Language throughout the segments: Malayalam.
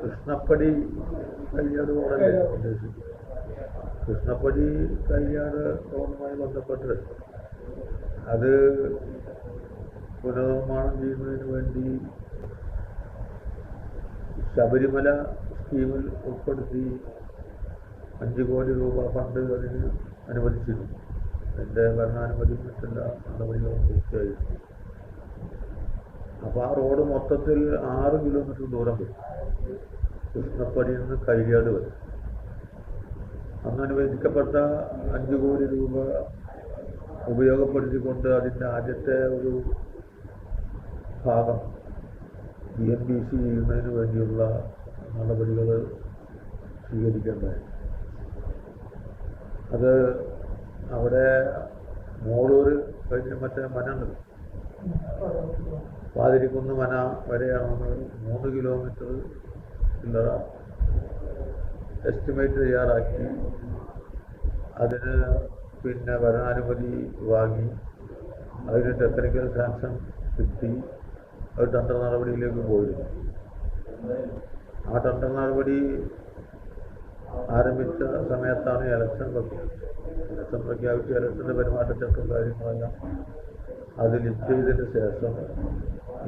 കൃഷ്ണപ്പടി കല്യാട് റോഡല്ലേ ഉദ്ദേശിക്കുന്നത്? കൃഷ്ണപ്പടി കല്യാട് റോഡുമായി ബന്ധപ്പെട്ട് അത് പുനർനിർമ്മാണം ചെയ്യുന്നതിന് വേണ്ടി ശബരിമല സ്കീമിൽ ഉൾപ്പെടുത്തി 5 കോടി രൂപ ഫണ്ട് അതിന് അനുവദിച്ചിരുന്നു. എൻ്റെ ഭരണാനുമതി മറ്റെല്ലാ നടപടികളും പൂർത്തിയായിരുന്നു. അപ്പോൾ ആ റോഡ് മൊത്തത്തിൽ 6 കിലോമീറ്റർ ദൂരം വരും, കൃഷ്ണപ്പടിയിൽ നിന്ന് കൈയാട് വരെ. അന്ന് അനുവദിക്കപ്പെട്ട 5 കോടി രൂപ ഉപയോഗപ്പെടുത്തിക്കൊണ്ട് അതിൻ്റെ ആദ്യത്തെ ഒരു ഭാഗം BMBC ചെയ്യുന്നതിന് വേണ്ടിയുള്ള നടപടികൾ സ്വീകരിക്കേണ്ടതായി. അത് അവിടെ മോളൂർ കഴിഞ്ഞ് മറ്റേ മനുണ്ട്, പാതിരിക്കുന്ന് മന വരെയാണെന്ന് 3 കിലോമീറ്റർ ചില്ലറ എസ്റ്റിമേറ്റ് തയ്യാറാക്കി അതിന് പിന്നെ ഭരണാനുമതി വാങ്ങി അതിന് ടെക്നിക്കൽ സാങ്ഷൻ കിട്ടി. അത് ടെൻഡർ നടപടിയിലേക്ക് പോയിരുന്നു. ആ ടെൻഡർ നടപടി ആരംഭിച്ച സമയത്താണ് ഇലക്ഷൻ പ്രഖ്യാപിച്ച് ഇലക്ഷൻ്റെ പെരുമാറ്റച്ചട്ടവും കാര്യങ്ങളെല്ലാം അത് ലിസ്റ്റ് ചെയ്തതിന് ശേഷം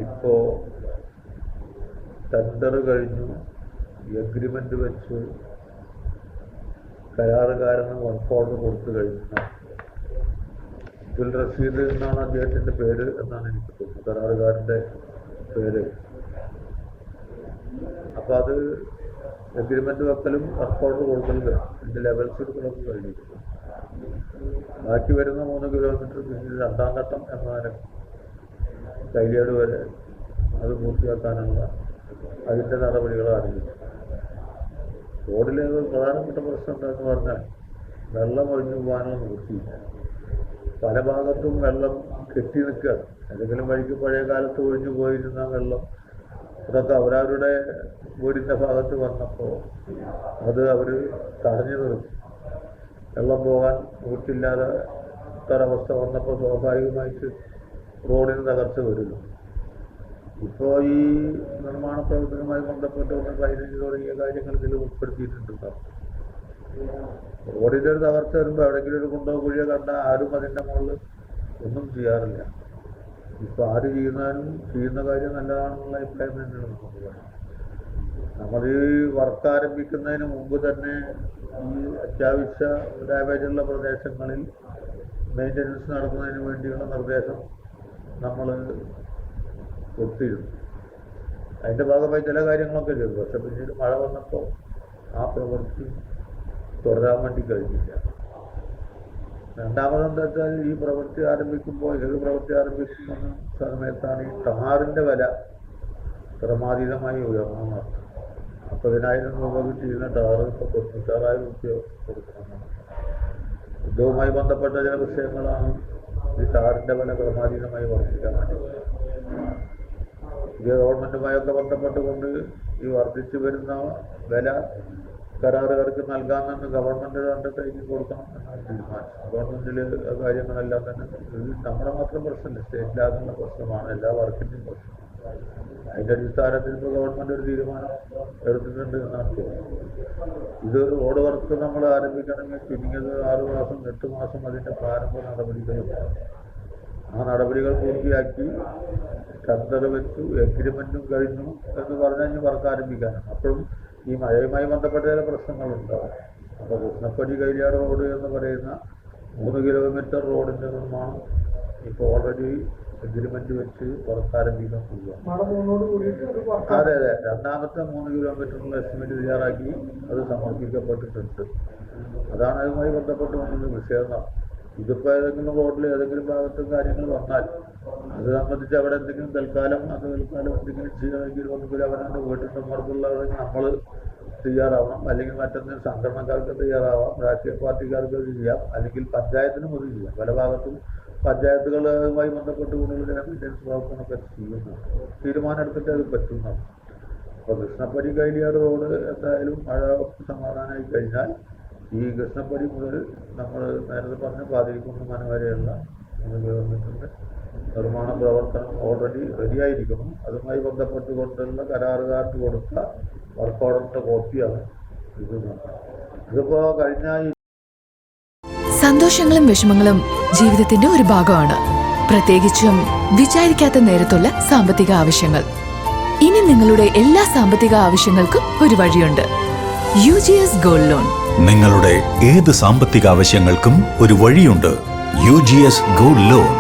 ഇപ്പോൾ ടെൻഡർ കഴിഞ്ഞു, എഗ്രിമെൻ്റ് വെച്ച് കരാറുകാരന് വർക്ക് ഓർഡർ കൊടുത്തു കഴിഞ്ഞ അബ്ദുൽ റഷീദ് എന്നാണ് അദ്ദേഹത്തിൻ്റെ പേര് എന്നാണ് എനിക്ക് തോന്നുന്നത്, കരാറുകാരൻ്റെ പേര്. അപ്പോൾ അത് എഗ്രിമെൻ്റ് വെക്കലും വർക്ക് ഓർഡർ കൊടുക്കലും എൻ്റെ ലെവൽസ് എടുക്കലൊക്കെ കഴിഞ്ഞിട്ടുണ്ട്. ബാക്കി വരുന്ന 3 കിലോമീറ്റർ പിന്നീട് 2ാം ഘട്ടം എന്നതിന് കൈലിയാട് വരെ അത് പൂർത്തിയാക്കാനുള്ള അതിൻ്റെ നടപടികൾ ആരംഭിച്ചു. റോഡിലെ പ്രധാനപ്പെട്ട പ്രശ്നം എന്താണെന്ന് പറഞ്ഞാൽ വെള്ളം ഒഴിഞ്ഞു പോകാനോ നിവൃത്തിയില്ല. പല ഭാഗത്തും വെള്ളം കെട്ടി നിൽക്കുകയാണ്. ഏതെങ്കിലും വഴിക്ക് പഴയ കാലത്ത് ഒഴിഞ്ഞു പോയിരുന്ന വെള്ളം അതൊക്കെ അവരവരുടെ വീടിൻ്റെ ഭാഗത്ത് വന്നപ്പോൾ അത് അവർ തടഞ്ഞു നിർത്തി. വെള്ളം പോകാൻ നിവൃത്തിയില്ലാതെ ഒരവസ്ഥ വന്നപ്പോൾ സ്വാഭാവികമായിട്ട് റോഡിന് തകർച്ച വരുന്നു. ഇപ്പോൾ ഈ നിർമ്മാണ പ്രവർത്തനവുമായി ബന്ധപ്പെട്ടുകൊണ്ട് ഡ്രൈനേജ് തുടങ്ങിയ കാര്യങ്ങൾ ഇതിൽ ഉൾപ്പെടുത്തിയിട്ടുണ്ടാവും. റോഡിൻ്റെ ഒരു തകർച്ച വരുമ്പോൾ എവിടെയെങ്കിലും ഒരു കുണ്ടോ കുഴിയോ കണ്ടാൽ ആരും അതിൻ്റെ മുകളിൽ ഒന്നും ചെയ്യാറില്ല. ഇപ്പോൾ ആര് ചെയ്യുന്ന കാര്യം നല്ലതാണെന്നുള്ള അഭിപ്രായം തന്നെയാണ് നമുക്ക് പറയാം. നമ്മൾ ഈ വർക്ക് ആരംഭിക്കുന്നതിന് മുമ്പ് തന്നെ ഈ അത്യാവശ്യ ഡാമേജുള്ള പ്രദേശങ്ങളിൽ മെയിൻ്റനൻസ് നടത്തുന്നതിന് വേണ്ടിയുള്ള നിർദ്ദേശം നമ്മൾ കൊടുത്തിരുന്നു. അതിൻ്റെ ഭാഗമായി ചില കാര്യങ്ങളൊക്കെ ചെയ്തു. പക്ഷെ പിന്നീട് മഴ വന്നപ്പോൾ ആ പ്രവൃത്തി തുടരാൻ വേണ്ടി കഴിഞ്ഞില്ല. രണ്ടാമതെന്താ വെച്ചാൽ ഈ പ്രവൃത്തി ആരംഭിക്കുമ്പോൾ ഏത് പ്രവൃത്തി ആരംഭിക്കുന്ന സമയത്താണ് ഈ ടാറിൻ്റെ വില ക്രമാതീതമായി ഉയർന്നു. 40,000 രൂപ ചെയ്യുന്ന ടാറ് ഇപ്പോൾ 96,000 രൂപ കൊടുക്കണം. യുദ്ധവുമായി ബന്ധപ്പെട്ട ചില വിഷയങ്ങളാണ് ഈ ടാറിൻ്റെ വില ക്രമാതീതമായി വർദ്ധിക്കാൻ വേണ്ടി. പുതിയ ഗവൺമെൻറ്റുമായൊക്കെ ബന്ധപ്പെട്ടുകൊണ്ട് ഈ വർദ്ധിച്ചു വരുന്ന വില കരാറുകാർക്ക് നൽകാമെന്ന് ഗവൺമെൻറ് അണ്ടർടേക്കിംഗ് കൊടുക്കണം എന്നാണ് തീരുമാനിച്ചത്. ഗവൺമെൻറ്റിൽ കാര്യങ്ങളെല്ലാം തന്നെ ഇത് നമ്മുടെ മാത്രം പ്രശ്നമല്ല, സ്റ്റേറ്റിലാകുന്ന പ്രശ്നമാണ്, എല്ലാ വർക്കിൻ്റെയും പ്രശ്നം. അതിൻ്റെ അടിസ്ഥാനത്തിൽ ഇപ്പോൾ ഗവൺമെൻറ് ഒരു തീരുമാനം എടുത്തിട്ടുണ്ട് എന്നാണ് തോന്നുന്നത്. ഇത് റോഡ് വർക്ക് നമ്മൾ ആരംഭിക്കണമെങ്കിൽ ചുരുങ്ങിയത് 6 മാസം 8 മാസം അതിൻ്റെ പ്രാരംഭ നടപടികളുണ്ട്. ആ നടപടികൾ പൂർത്തിയാക്കി ടെൻഡർ വെച്ചു, എഗ്രിമെൻറ്റും കഴിഞ്ഞു എന്ന് പറഞ്ഞാൽ വർക്ക് ആരംഭിക്കാനാണ്. അപ്പോഴും ഈ മഴയുമായി ബന്ധപ്പെട്ട ചില പ്രശ്നങ്ങളുണ്ടാവും. അപ്പോൾ കൃഷ്ണപ്പടി കൈലിയാട് റോഡ് എന്ന് പറയുന്ന 3 കിലോമീറ്റർ റോഡിൻ്റെ നിർമ്മാണം ഇപ്പോൾ ഓൾറെഡി എഗ്രിമെൻ്റ് വെച്ച് വർക്ക് ആരംഭിക്കാൻ പോവുകയാണ്. അതെ, രണ്ടാമത്തെ 3 കിലോമീറ്ററിനുള്ള എസ്റ്റിമേറ്റ് തയ്യാറാക്കി അത് സമർപ്പിക്കപ്പെട്ടിട്ടുണ്ട്. അതാണ് അതുമായി ബന്ധപ്പെട്ട് വന്നത് വിഷയം. ഇതിപ്പോൾ ഏതെങ്കിലും റോഡിൽ ഏതെങ്കിലും ഭാഗത്തും കാര്യങ്ങൾ വന്നാൽ അത് സംബന്ധിച്ച് അവിടെ എന്തെങ്കിലും തൽക്കാലം എന്തെങ്കിലും ചെയ്യണമെങ്കിൽ ഒന്നുകിൽ അവരുടെ വീട്ടിൻ്റെ പുറത്തുള്ളവരെ നമ്മൾ തയ്യാറാവണം, അല്ലെങ്കിൽ മറ്റൊന്നിനും സംഘടനക്കാർക്ക് തയ്യാറാവാം, രാഷ്ട്രീയ പാർട്ടിക്കാർക്ക് അത് ചെയ്യാം, അല്ലെങ്കിൽ പഞ്ചായത്തിനും അത് ചെയ്യാം. പല ഭാഗത്തും പഞ്ചായത്തുകളുമായി ബന്ധപ്പെട്ട് കൂടുതൽ മെയിൻ്റനൻസ് പ്രവർത്തനമൊക്കെ ചെയ്യുന്നതാണ്. തീരുമാനം എടുത്തിട്ട് അത് പറ്റുന്നതാണ്. അപ്പോൾ കൃഷ്ണപ്പടി കൈലിയാട് റോഡ് എന്തായാലും മഴ സമാധാനമായി കഴിഞ്ഞാൽ ഈ കൃഷ്ണപ്പടി മുതൽ നമ്മൾ നേരത്തെ പറഞ്ഞ പാതിരിക്കുന്ന് മന വരെയുള്ള 3 കിലോമീറ്ററിൻ്റെ നിർമ്മാണ പ്രവർത്തനം ഓൾറെഡി റെഡിയായിരിക്കണം. അതുമായി ബന്ധപ്പെട്ടുകൊണ്ടുള്ള കരാറുകാർക്ക് കൊടുത്ത വർക്ക് ഓർഡറിൻ്റെ കോപ്പിയാണ് ഇത്. ഇതിപ്പോൾ കഴിഞ്ഞ സന്തോഷങ്ങളും വിഷമങ്ങളും ജീവിതത്തിന്റെ ഒരു ഭാഗമാണ്, പ്രത്യേകിച്ചും വിചാരിക്കാത്ത നേരത്തുള്ള സാമ്പത്തിക ആവശ്യങ്ങൾ. ഇനി നിങ്ങളുടെ എല്ലാ സാമ്പത്തിക ആവശ്യങ്ങൾക്കും ഒരു വഴിയുണ്ട്, UGS ഗോൾഡ് ലോൺ. നിങ്ങളുടെ ഏത് സാമ്പത്തിക ആവശ്യങ്ങൾക്കും ഒരു വഴിയുണ്ട്, UGS ഗോൾഡ് ലോൺ.